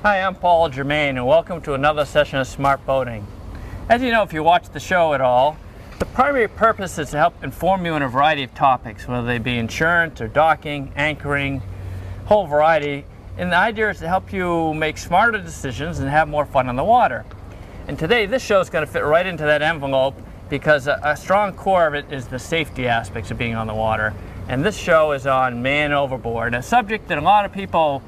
Hi, I'm Paul Germain, and welcome to another session of Smart Boating. As you know, if you watch the show at all, the primary purpose is to help inform you on a variety of topics, whether they be insurance or docking, anchoring, whole variety. And the idea is to help you make smarter decisions and have more fun on the water. And today, this show is going to fit right into that envelope because a strong core of it is the safety aspects of being on the water. And this show is on man overboard, a subject that a lot of people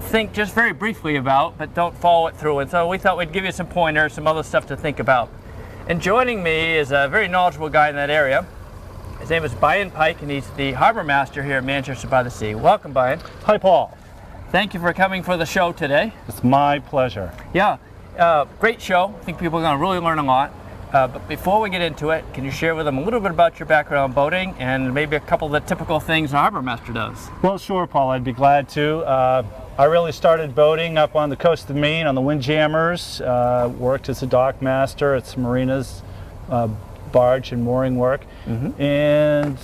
think just very briefly about, but don't follow it through. And so we thought we'd give you some pointers, some other stuff to think about. And joining me is a very knowledgeable guy in that area. His name is Brian Pike, and he's the harbor master here at Manchester by the Sea. Welcome, Brian. Hi, Paul. Thank you for coming for the show today. It's my pleasure. Yeah, great show. I think people are going to really learn a lot. But before we get into it, can you share with them a little bit about your background in boating and maybe a couple of the typical things a harbor master does? Well, sure, Paul. I'd be glad to. I really started boating up on the coast of Maine on the Windjammers. Worked as a dock master at some marinas, barge and mooring work, and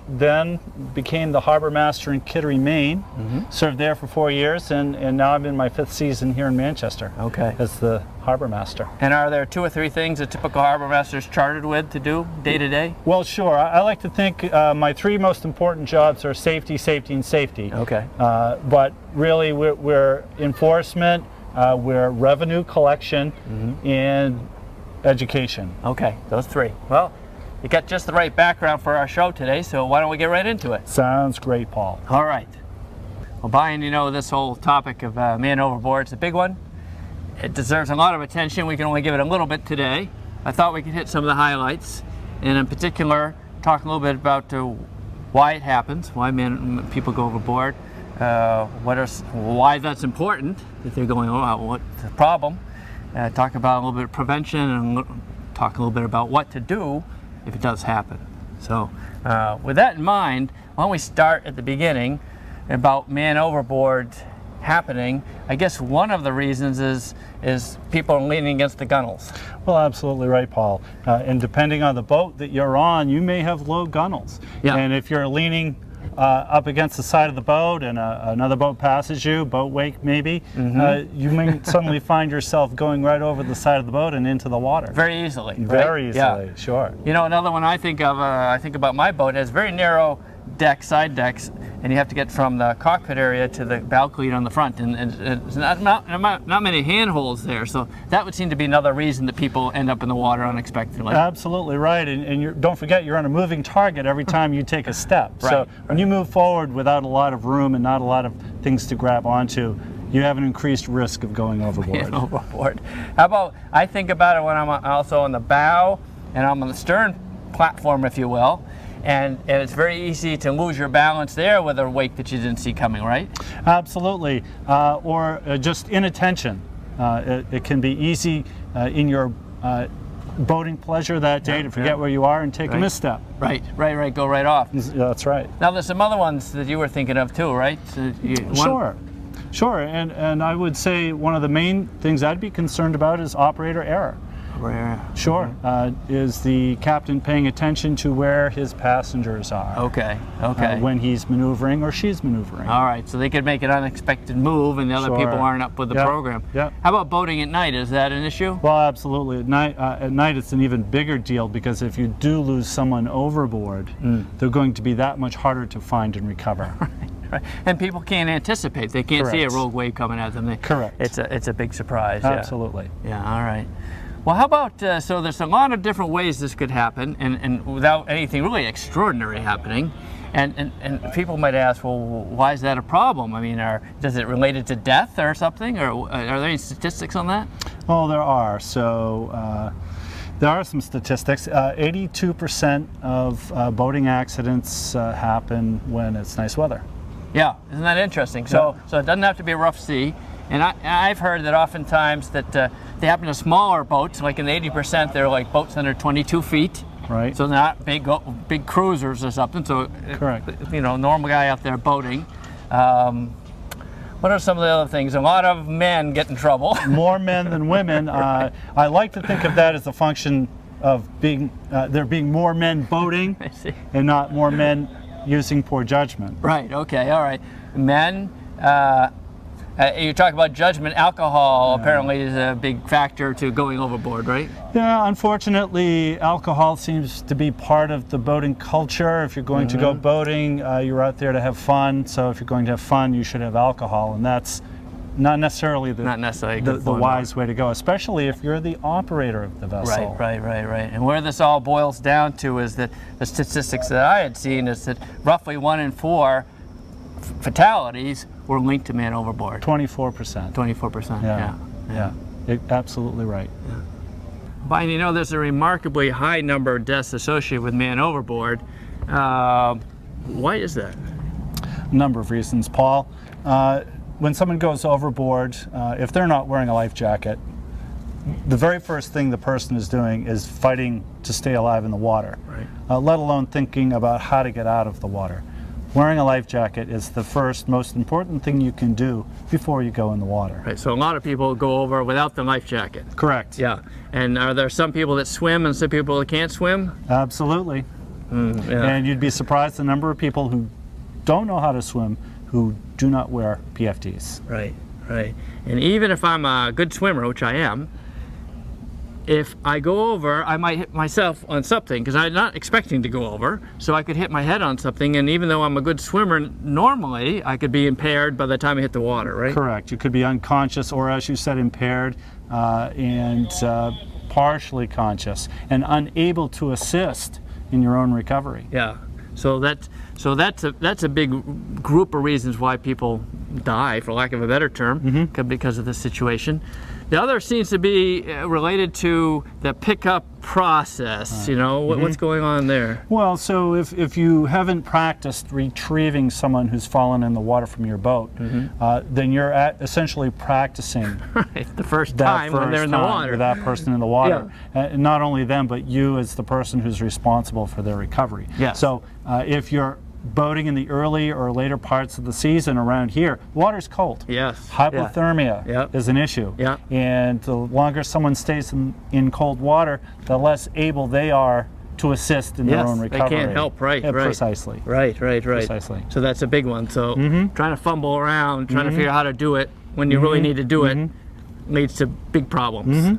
then became the harbor master in Kittery, Maine. Served there for 4 years, and now I'm in my 5th season here in Manchester. Okay. As the harbor master. And are there 2 or 3 things a typical harbor master is chartered with to do day to day? Well, sure. I like to think my 3 most important jobs are safety, safety, and safety. Okay. But really, we're enforcement, we're revenue collection, and education. Okay, those 3. Well, you got just the right background for our show today, so why don't we get right into it? Sounds great, Paul. All right. Well, Brian, you know this whole topic of man overboard is a big one. It deserves a lot of attention. We can only give it a little bit today. I thought we could hit some of the highlights, and in particular, talk a little bit about why it happens, why people go overboard, why that's important if they're going, what's the problem. Talk about a little bit of prevention and talk a little bit about what to do if it does happen. So with that in mind, why don't we start at the beginning about man overboard happening. I guess one of the reasons is people are leaning against the gunnels. Well, absolutely right, Paul. And depending on the boat that you're on, you may have low gunnels. Yeah. And if you're leaning up against the side of the boat and another boat passes you, boat wake maybe, you may suddenly find yourself going right over the side of the boat and into the water. Very easily. Very right? easily, yeah. Sure. You know, another one I think of, I think about my boat, it has very narrow side decks, and you have to get from the cockpit area to the balcony on the front, and it's not many handholds there, so that would seem to be another reason that people end up in the water unexpectedly. Absolutely right, and don't forget you're on a moving target every time you take a step. Right, so when you move forward without a lot of room and not a lot of things to grab onto, you have an increased risk of going overboard. Overboard. How about, I think about it when I'm also on the bow and I'm on the stern platform, if you will. And it's very easy to lose your balance there with a wake that you didn't see coming, right? Absolutely, or just inattention. It can be easy in your boating pleasure that day to forget where you are and take a misstep. Right, go right off. That's right. Now there's some other ones that you were thinking of too, right? Sure, and I would say one of the main things I'd be concerned about is operator error. Sure. Is the captain paying attention to where his passengers are? Okay. When he's maneuvering or she's maneuvering. All right, so they could make an unexpected move and the other people aren't up with the program. Yeah. How about boating at night? Is that an issue? Well, absolutely. At night it's an even bigger deal because if you do lose someone overboard, they're going to be that much harder to find and recover. Right. And people can't anticipate. They can't see a rogue wave coming at them. Correct. It's a big surprise. Absolutely. Yeah, all right. Well, how about, so there's a lot of different ways this could happen, and without anything really extraordinary happening, and people might ask, well, why is that a problem? I mean, does it related to death or something, or are there any statistics on that? Oh, there are. So there are some statistics. 82% of boating accidents happen when it's nice weather. Yeah, isn't that interesting? So it doesn't have to be a rough sea. And I've heard that oftentimes that they happen to smaller boats, like in the 80%, they're like boats under 22 feet. Right. So they're not big cruisers or something. So, correct. You know, normal guy out there boating. What are some of the other things? A lot of men get in trouble. More men than women. I like to think of that as a function of there being more men boating and not more men using poor judgment. Right, okay, all right. Men, You talk about judgment. Alcohol apparently is a big factor to going overboard, right? Yeah, unfortunately, alcohol seems to be part of the boating culture. If you're going to go boating, you're out there to have fun. So if you're going to have fun, you should have alcohol, and that's not necessarily the wise way to go, especially if you're the operator of the vessel. Right. And where this all boils down to is that the statistics that I had seen is that roughly 1 in 4 fatalities were linked to man overboard. 24%. 24%. Yeah. Absolutely right. Yeah. But you know, there's a remarkably high number of deaths associated with man overboard. Why is that? A number of reasons, Paul. When someone goes overboard, if they're not wearing a life jacket, the very first thing the person is doing is fighting to stay alive in the water, let alone thinking about how to get out of the water. Wearing a life jacket is the first most important thing you can do before you go in the water. Right, so a lot of people go over without the life jacket. Correct. Yeah, and are there some people that swim and some people that can't swim? Absolutely. And you'd be surprised the number of people who don't know how to swim who do not wear PFDs. Right. And even if I'm a good swimmer, which I am, if I go over, I might hit myself on something because I'm not expecting to go over, so I could hit my head on something, and even though I'm a good swimmer, normally I could be impaired by the time I hit the water, right? Correct. You could be unconscious or, as you said, impaired and partially conscious and unable to assist in your own recovery. Yeah. So that's a big group of reasons why people die, for lack of a better term, because of this situation. The other seems to be related to the pickup process. You know, what's going on there? Well, so if you haven't practiced retrieving someone who's fallen in the water from your boat, then you're essentially practicing the first time when they're in the water. That person in the water. And not only them, but you as the person who's responsible for their recovery. Yes. So if you're boating in the early or later parts of the season around here, water's cold. Yes. Hypothermia is an issue. Yeah. And the longer someone stays in cold water, the less able they are to assist in their own recovery. They can't help, right. Precisely. Right. Precisely. So that's a big one. So trying to fumble around, trying to figure out how to do it when you really need to do it leads to big problems.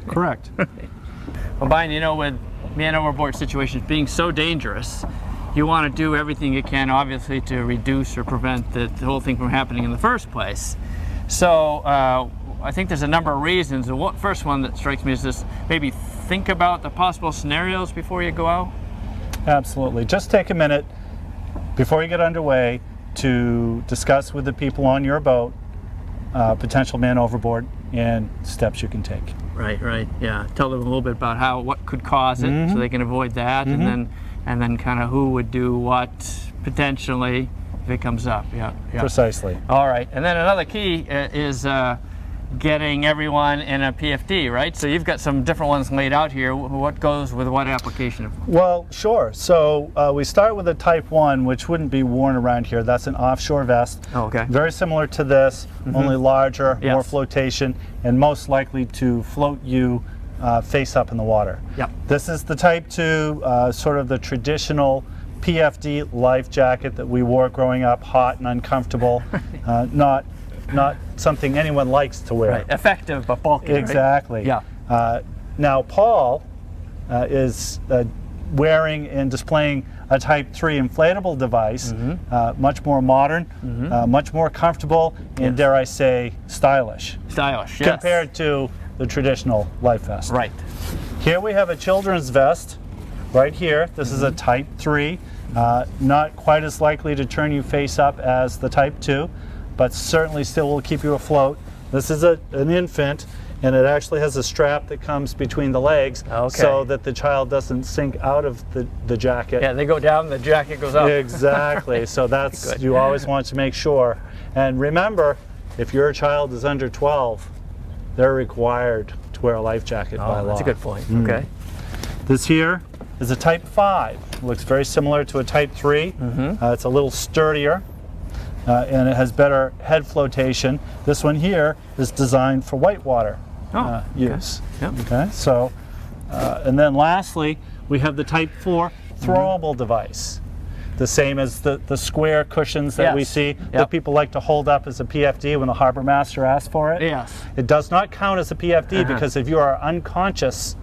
Correct. Well, Brian, you know, with man overboard situations being so dangerous, you want to do everything you can, obviously, to reduce or prevent the whole thing from happening in the first place. So I think there's a number of reasons. The first one that strikes me is this: maybe think about the possible scenarios before you go out. Absolutely. Just take a minute before you get underway to discuss with the people on your boat potential man overboard and steps you can take. Right. Yeah. Tell them a little bit about what could cause it, so they can avoid that, and then kind of who would do what potentially if it comes up. Yeah. Precisely. All right. And then another key is getting everyone in a PFD, right? So you've got some different ones laid out here. What goes with what application? Well, sure. So we start with a Type 1, which wouldn't be worn around here. That's an offshore vest. Oh, okay. Very similar to this, only larger, more flotation, and most likely to float you face up in the water. Yep. This is the Type 2, sort of the traditional PFD life jacket that we wore growing up, hot and uncomfortable, not something anyone likes to wear. Right. Effective but bulky. Exactly. Right? Yeah. Now Paul is wearing and displaying a Type 3 inflatable device, much more modern, much more comfortable, and dare I say, stylish. Stylish, yes. Compared to the traditional life vest. Right. Here we have a children's vest, right here. This is a Type 3, not quite as likely to turn you face up as the Type 2, but certainly still will keep you afloat. This is an infant, and it actually has a strap that comes between the legs so that the child doesn't sink out of the jacket. Yeah, they go down, the jacket goes up. Exactly. So that's, you always want to make sure. And remember, if your child is under 12, they're required to wear a life jacket by law. That's a good point. Okay. This here is a Type 5. Looks very similar to a Type 3. It's a little sturdier. And it has better head flotation. This one here is designed for whitewater use. Okay. So, and then lastly, we have the Type 4 throwable device. the same as the square cushions that we Yes. see Yep. that people like to hold up as a PFD when the harbor master asks for it. Yes. It does not count as a PFD because if you are unconscious,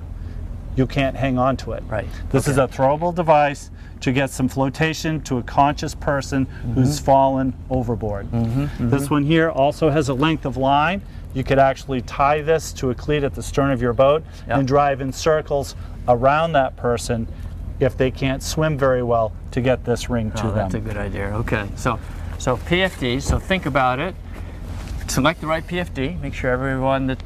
you can't hang on to it. Right. This is a throwable device to get some flotation to a conscious person who's fallen overboard. This one here also has a length of line. You could actually tie this to a cleat at the stern of your boat and drive in circles around that person if they can't swim very well to get this ring to them. That's a good idea. Okay, so PFD. So think about it. Select the right PFD. Make sure everyone that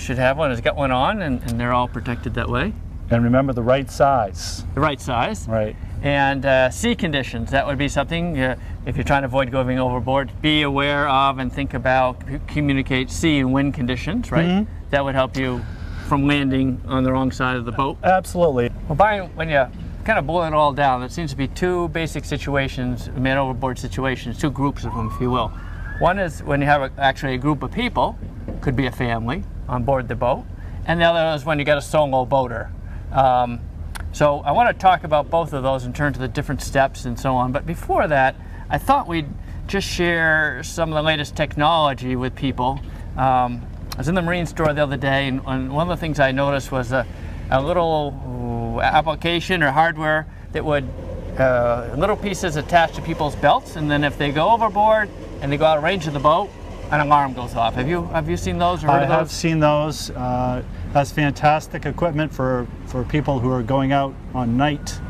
should have one has got one on, and they're all protected that way. And remember the right size. The right size. Right. And sea conditions. That would be something if you're trying to avoid going overboard. Be aware of and think about, communicate sea and wind conditions. Right. That would help you from landing on the wrong side of the boat. Absolutely. Well, when you kind of boil it all down, there seems to be two basic situations, man overboard situations, two groups of them, if you will. One is when you have actually a group of people, could be a family on board the boat, and the other is when you got a solo boater. So I want to talk about both of those in terms of the different steps and so on. But before that, I thought we'd just share some of the latest technology with people. I was in the marine store the other day, and one of the things I noticed was a little application or hardware that would little pieces attached to people's belts, and then if they go overboard and they go out of range of the boat, an alarm goes off. Have you seen those or heard of those? I have seen those. That's fantastic equipment for people who are going out on night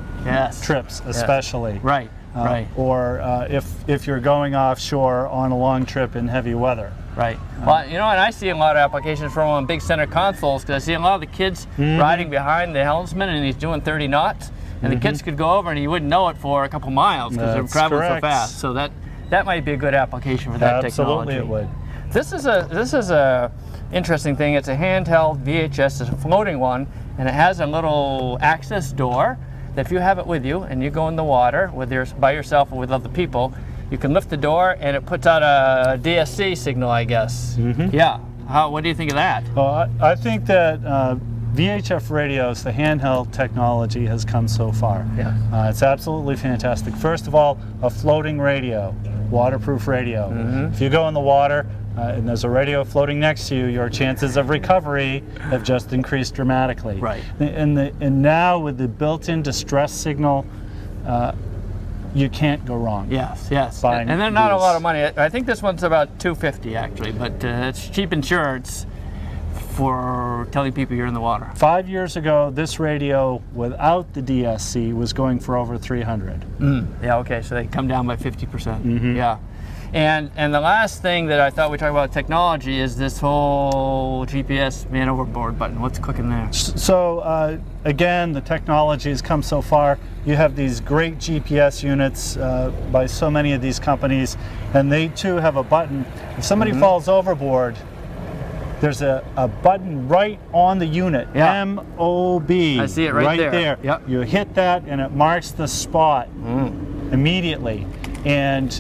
trips, especially. Right. Right. Or if you're going offshore on a long trip in heavy weather. Right. Well, you know, and I see a lot of applications from on big center consoles because I see a lot of the kids riding behind the helmsman and he's doing 30 knots, and the kids could go over and you wouldn't know it for a couple miles because they're traveling so fast. So that might be a good application for that technology. Absolutely, it would. This is a interesting thing. It's a handheld VHS. It's a floating one, and it has a little access door that if you have it with you and you go in the water by yourself or with other people, you can lift the door and it puts out a DSC signal, I guess. Yeah. What do you think of that? Well, I think that VHF radios, the handheld technology, has come so far. Yeah. It's absolutely fantastic. First of all, a floating radio, waterproof radio. If you go in the water and there's a radio floating next to you, your chances of recovery have just increased dramatically. Right. And now with the built-in distress signal, you can't go wrong. Yes. And they're not a lot of money. I think this one's about $250 actually, but it's cheap insurance for telling people you're in the water. 5 years ago, this radio without the DSC was going for over $300. Yeah, okay, so they come down by 50%. Yeah. And the last thing that I thought we'd talk about technology is this whole GPS man overboard button. What's clicking there? So again, the technology has come so far. You have these great GPS units by so many of these companies, and they too have a button. If somebody falls overboard, there's a button right on the unit, MOB. I see it right there. Yep. You hit that and it marks the spot immediately. And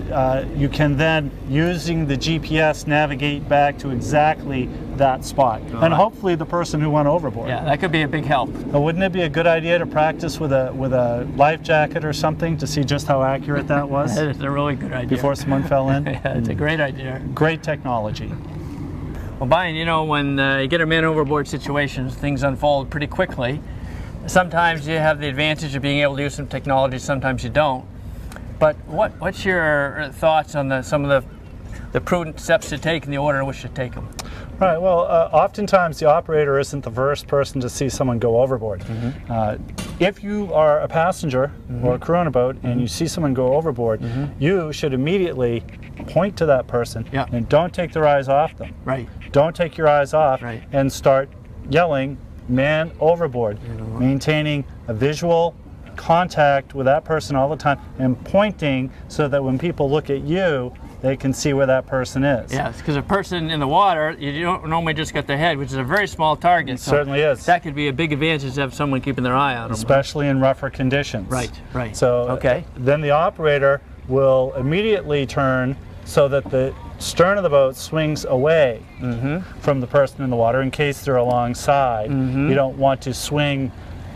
you can then, using the GPS, navigate back to exactly that spot. And hopefully the person who went overboard. Yeah, that could be a big help. Wouldn't it be a good idea to practice with a life jacket or something to see just how accurate that was? It's a really good idea. Before someone fell in? Yeah, it's a great idea. Great technology. Well, Brian, you know, when you get a man overboard situation, things unfold pretty quickly. Sometimes you have the advantage of being able to use some technology, sometimes you don't. But what's your thoughts on some of the prudent steps to take in the order in which to take them? Right, well, oftentimes the operator isn't the first person to see someone go overboard. If you are a passenger or a crew on a boat and you see someone go overboard, you should immediately point to that person and don't take their eyes off them. Right. Don't take your eyes off and start yelling, "Man overboard," maintaining a visual contact with that person all the time and pointing so that when people look at you, they can see where that person is. Yes, because a person in the water, you don't normally just get their head, which is a very small target. It certainly is. That could be a big advantage to have someone keeping their eye on them. Especially in rougher conditions. Right. So then the operator will immediately turn so that the stern of the boat swings away from the person in the water in case they're alongside. You don't want to swing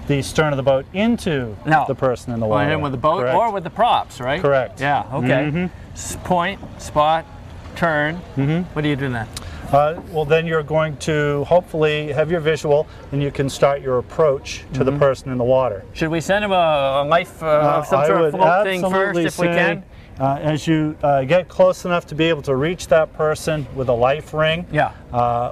the stern of the boat into No. the person in the water. Going in with the boat Correct. or with the props, right? Correct. Yeah, okay. Point, spot, turn. What do you do then? Well, then you're going to hopefully have your visual, and you can start your approach to the person in the water. Should we send him a life, some sort of float thing first if we can? As you get close enough to be able to reach that person with a life ring, Yeah.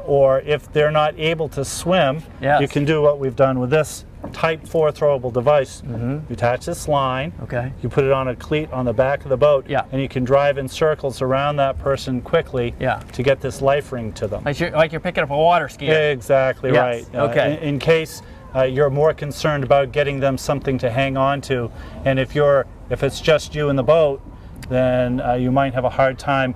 or if they're not able to swim, Yes. you can do what we've done with this Type 4 throwable device. You attach this line, Okay. you put it on a cleat on the back of the boat, Yeah. and you can drive in circles around that person quickly Yeah. to get this life ring to them. Like you're picking up a water skier. Exactly Yes, right. okay. In case you're more concerned about getting them something to hang on to, and if it's just you in the boat, then you might have a hard time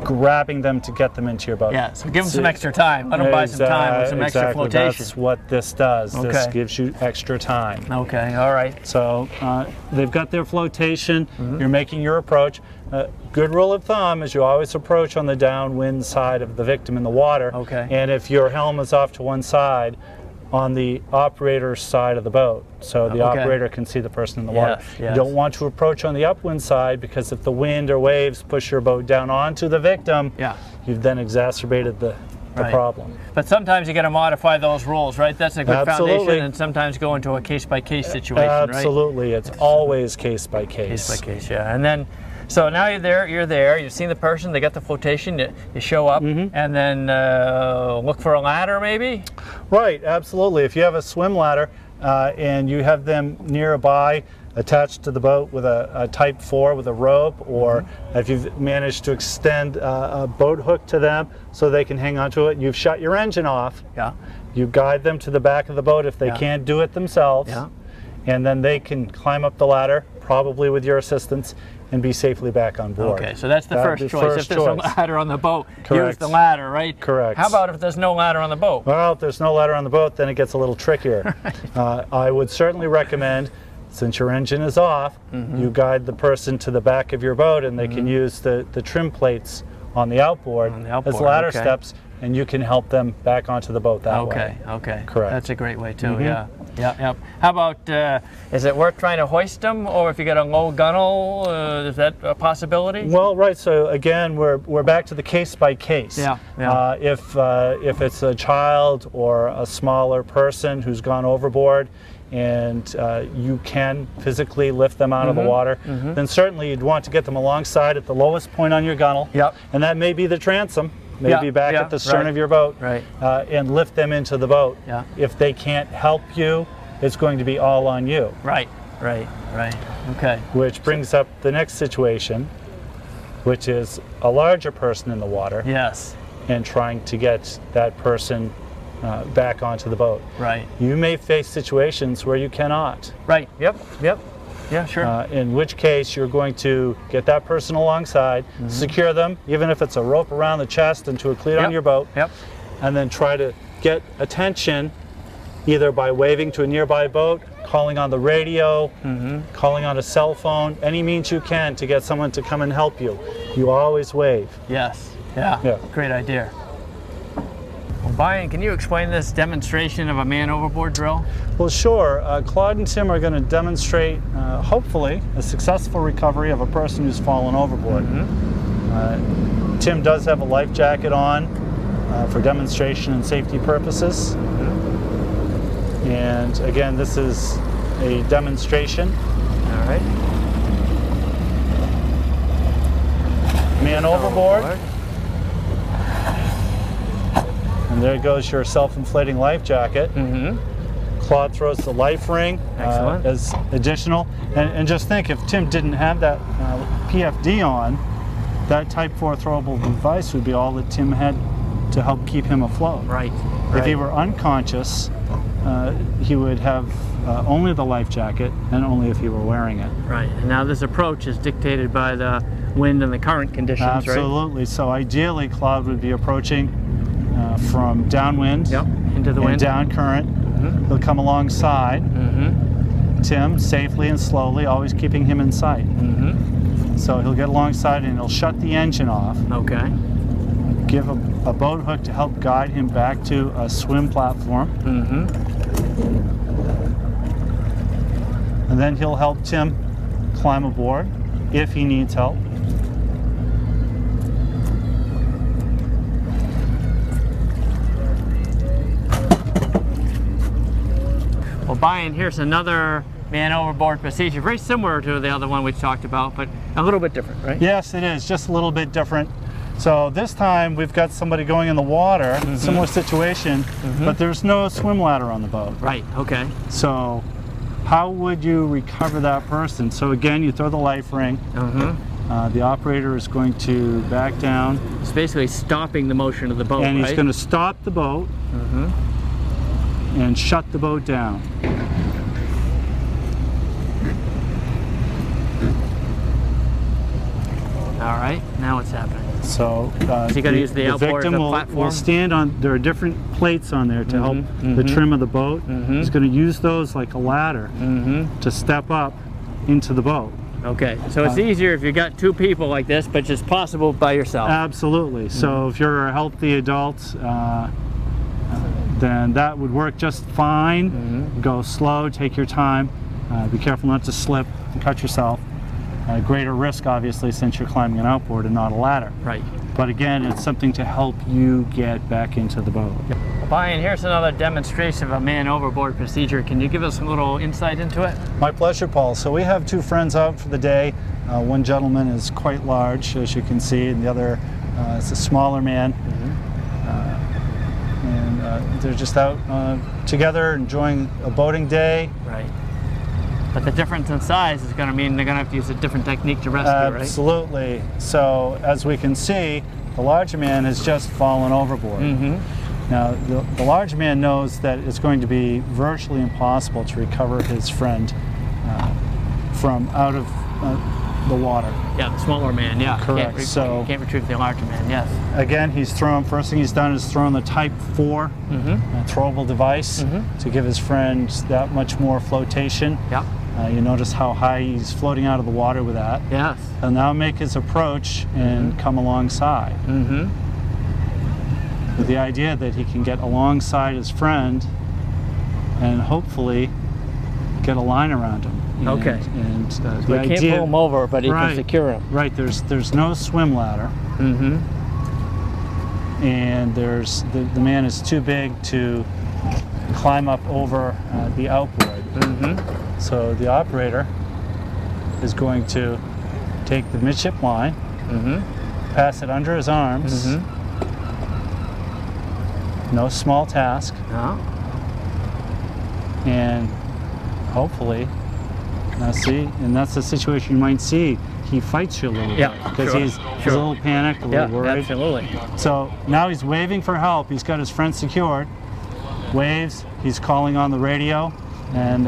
grabbing them to get them into your boat. Yeah, so give them some extra time. Let them buy some time with some extra Exactly. flotation. That's what this does. This Okay. gives you extra time. Okay, all right. So they've got their flotation. You're making your approach. Good rule of thumb is you always approach on the downwind side of the victim in the water. Okay. And if your helm is off to one side, on the operator's side of the boat, so the Okay. operator can see the person in the water. Yes, yes. You don't want to approach on the upwind side, because if the wind or waves push your boat down onto the victim, Yeah. you've then exacerbated the Right. problem. But sometimes you got to modify those rules, right? That's a good Absolutely. foundation, and sometimes go into a case-by-case situation, right? Absolutely, it's always case by case. Case by case, yeah. And then, so now you're there, you've seen the person, they got the flotation, you show up, and then look for a ladder maybe? Right, absolutely. If you have a swim ladder and you have them nearby attached to the boat with a Type 4 with a rope, or if you've managed to extend a boat hook to them so they can hang onto it, you've shut your engine off. Yeah. You guide them to the back of the boat if they Yeah. can't do it themselves, Yeah. and then they can climb up the ladder, probably with your assistance, and be safely back on board. Okay, so that's the That'd first be choice. If there's choice. a ladder on the boat, use Correct. the ladder, right? Correct. How about if there's no ladder on the boat? Well, if there's no ladder on the boat, then it gets a little trickier. I would certainly recommend, since your engine is off, you guide the person to the back of your boat, and they can use the trim plates on the outboard, On the outboard, as ladder okay. steps, and you can help them back onto the boat that way. Okay. Correct. That's a great way too, yeah. Yeah. How about, is it worth trying to hoist them, or if you got a low gunnel, is that a possibility? Well, right. So again, we're back to the case by case. Yeah. If it's a child or a smaller person who's gone overboard, and you can physically lift them out of the water, then certainly you'd want to get them alongside at the lowest point on your gunnel. Yep. And that may be the transom, maybe back at the stern of your boat, Right. and lift them into the boat. Yeah. If they can't help you, it's going to be all on you. Right. Okay. Which brings up the next situation, which is a larger person in the water Yes. and trying to get that person back onto the boat. Right. You may face situations where you cannot, Right. Yep. Yeah, sure. in which case you're going to get that person alongside, secure them, even if it's a rope around the chest and to a cleat on your boat, Yep. and then try to get attention either by waving to a nearby boat, calling on the radio, calling on a cell phone, any means you can to get someone to come and help you. You always wave. Yes. Yeah. Yeah. Great idea. Well, Brian, can you explain this demonstration of a man overboard drill? Well, sure. Claude and Tim are going to demonstrate, hopefully, a successful recovery of a person who's fallen overboard. Tim does have a life jacket on for demonstration and safety purposes. And again, this is a demonstration. All right. Man overboard. And there goes your self-inflating life jacket. Claude throws the life ring Excellent. as additional. And just think, if Tim didn't have that PFD on, that Type 4 throwable device would be all that Tim had to help keep him afloat. Right. If he were unconscious, he would have only the life jacket, and only if he were wearing it. Right. And now this approach is dictated by the wind and the current conditions, right? Absolutely. So ideally, Claude would be approaching from downwind Into the and wind. down current. He'll come alongside Tim safely and slowly, always keeping him in sight. So he'll get alongside and he'll shut the engine off, Okay. give a boat hook to help guide him back to a swim platform. and then he'll help Tim climb aboard if he needs help. Well, Brian, here's another man overboard procedure, very similar to the other one we talked about, but a little bit different, right? Yes, it is, just a little bit different. So this time we've got somebody going in the water, similar situation, but there's no swim ladder on the boat. Right, okay. So how would you recover that person? So again, you throw the life ring. The operator is going to back down. It's basically stopping the motion of the boat, and he's right? going to stop the boat and shut the boat down. All right, now what's happening? So you got to use the outboard as victim a platform? will stand on, there are different plates on there to help the trim of the boat. He's going to use those like a ladder to step up into the boat. Okay, so it's easier if you got two people like this, but it's possible by yourself. Absolutely. So if you're a healthy adult, then that would work just fine. Go slow, take your time, be careful not to slip and cut yourself. Greater risk, obviously, since you're climbing an outboard and not a ladder. Right. But again, it's something to help you get back into the boat. Well, Brian, here's another demonstration of a man overboard procedure. Can you give us a little insight into it? My pleasure, Paul. So we have two friends out for the day. One gentleman is quite large, as you can see, and the other is a smaller man. And they're just out together enjoying a boating day. Right. But the difference in size is going to mean they're going to have to use a different technique to rescue, right? Absolutely. So as we can see, the larger man has just fallen overboard. Now, the larger man knows that it's going to be virtually impossible to recover his friend from out of the water. Yeah, the smaller man, yeah. Correct. You can't retrieve the larger man, yes. Again, first thing he's done is thrown the Type 4 throwable device to give his friend that much more flotation. Yep. You notice how high he's floating out of the water with that. Yes. He'll now make his approach and come alongside. With the idea that he can get alongside his friend and hopefully get a line around him. Okay. And We can't pull him over, but he can secure him. Right. There's no swim ladder. And the man is too big to climb up over the outboard. So the operator is going to take the midship line, pass it under his arms. No small task. No. And hopefully, now see, and that's the situation you might see. He fights you a little bit because he's a little panicked, a little worried. Absolutely. So now he's waving for help. He's got his friend secured. Waves. He's calling on the radio, and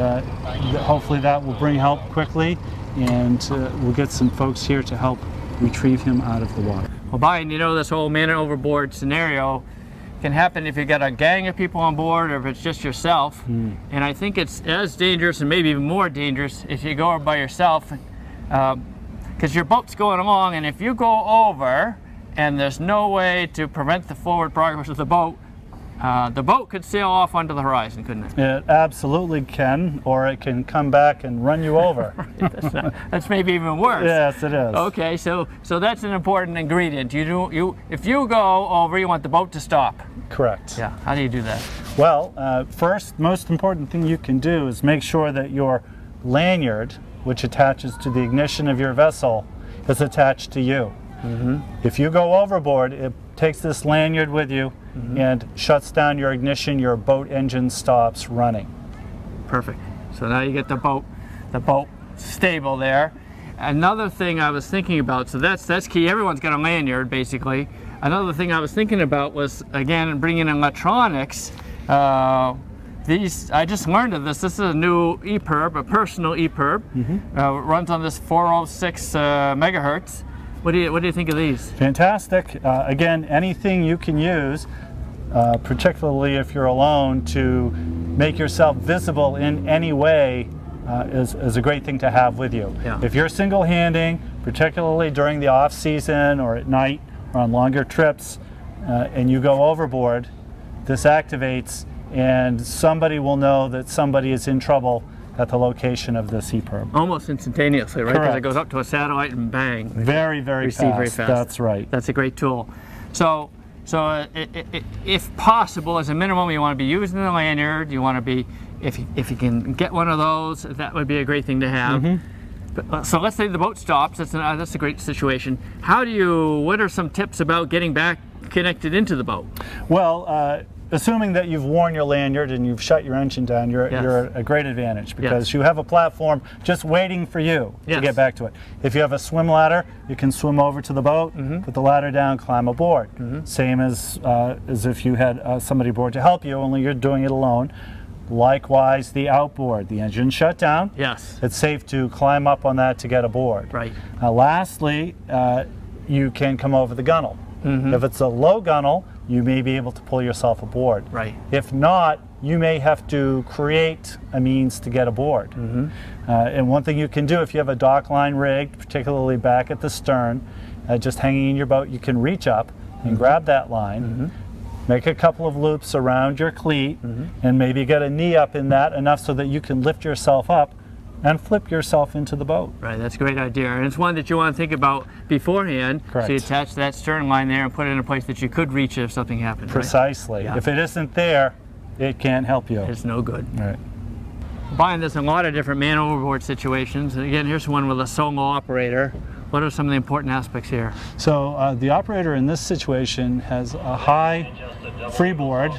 hopefully that will bring help quickly, and we'll get some folks here to help retrieve him out of the water. Well, Brian, you know, this whole man overboard scenario can happen if you got a gang of people on board or if it's just yourself. And I think it's as dangerous and maybe even more dangerous if you go by yourself, because your boat's going along, and if you go over and there's no way to prevent the forward progress of the boat could sail off onto the horizon, couldn't it? It absolutely can, or it can come back and run you over. That's maybe even worse. Yes, it is. Okay, so that's an important ingredient. If you go over, you want the boat to stop. Correct. Yeah. How do you do that? Well, first, most important thing you can do is make sure that your lanyard, which attaches to the ignition of your vessel, is attached to you. If you go overboard, it takes this lanyard with you and shuts down your ignition. Your boat engine stops running. Perfect. So now you get the boat stable there. Another thing I was thinking about, so that's key. Everyone's got a lanyard basically. Another thing I was thinking about was, again, bringing in electronics. I just learned of this. This is a new EPIRB, a personal EPIRB. It runs on this 406 megahertz. What do you think of these? Fantastic. Again, anything you can use, particularly if you're alone, to make yourself visible in any way is a great thing to have with you. Yeah. If you're single-handing, particularly during the off-season or at night or on longer trips, and you go overboard, this activates and somebody will know that somebody is in trouble at the location of this EPIRB. Almost instantaneously, right? Because Correct. it goes up to a satellite and bang. Very, very Receive fast. very fast. That's right. That's a great tool. So if possible, as a minimum, you want to be using the lanyard. You want to be, if you can get one of those, that would be a great thing to have. But, so let's say the boat stops. That's a great situation. What are some tips about getting back connected into the boat? Well, assuming that you've worn your lanyard and you've shut your engine down, you're at a great advantage, because you have a platform just waiting for you to get back to it. If you have a swim ladder, you can swim over to the boat, put the ladder down, climb aboard. Same as if you had somebody aboard to help you, only you're doing it alone. Likewise, the outboard, the engine shut down. Yes. It's safe to climb up on that to get aboard. Right. Lastly, you can come over the gunnel. If it's a low gunnel, you may be able to pull yourself aboard. Right. If not, you may have to create a means to get aboard. And one thing you can do, if you have a dock line rigged, particularly back at the stern, just hanging in your boat, you can reach up and grab that line, make a couple of loops around your cleat, and maybe get a knee up in that enough so that you can lift yourself up and flip yourself into the boat. Right, that's a great idea. And it's one that you want to think about beforehand. Correct. So you attach that stern line there and put it in a place that you could reach if something happened. Precisely. Right? If it isn't there, it can't help you. It's no good. Right. Brian, there's a lot of different man overboard situations. And again, here's one with a solo operator. What are some of the important aspects here? So the operator in this situation has a high freeboard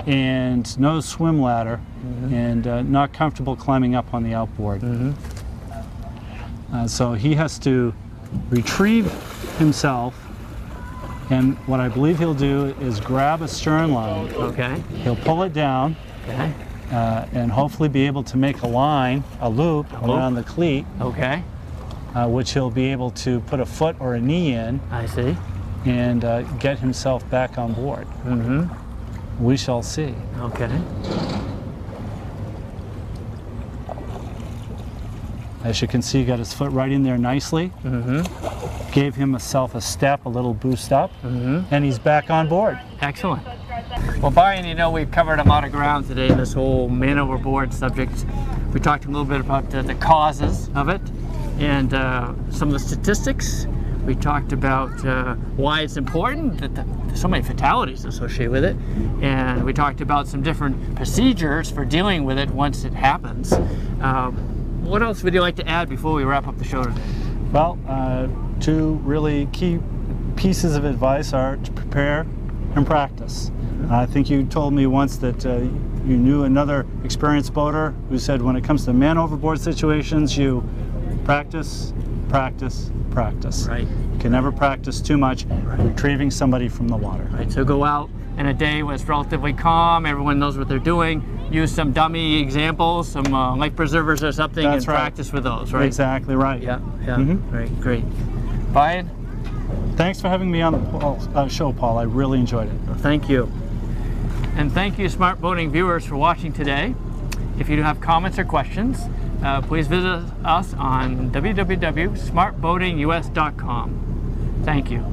and no swim ladder, and not comfortable climbing up on the outboard. So he has to retrieve himself, and what I believe he'll do is grab a stern line. Okay. He'll pull it down, Okay. and hopefully be able to make a line, a loop around the cleat, Okay. which he'll be able to put a foot or a knee in I see. and get himself back on board. We shall see. Okay. As you can see, he got his foot right in there nicely. Gave himself a step, a little boost up, and he's back on board. Excellent. Well, Brian, you know, we've covered a lot of ground today in this whole man overboard subject. We talked a little bit about the causes of it and some of the statistics. We talked about why it's important, that there's so many fatalities associated with it. And we talked about some different procedures for dealing with it once it happens. What else would you like to add before we wrap up the show today? Well, two really key pieces of advice are to prepare and practice. I think you told me once that you knew another experienced boater who said when it comes to man overboard situations, you practice, practice, practice. Right. You can never practice too much retrieving somebody from the water. Right, so go out in a day when it's relatively calm, everyone knows what they're doing, use some dummy examples, some life preservers or something, That's and right. practice with those, right? Exactly right. Yeah, Right, great. Brian? Thanks for having me on the show, Paul. I really enjoyed it. Well, thank you. And thank you, Smart Boating viewers, for watching today. If you have comments or questions, please visit us on www.smartboatingus.com. Thank you.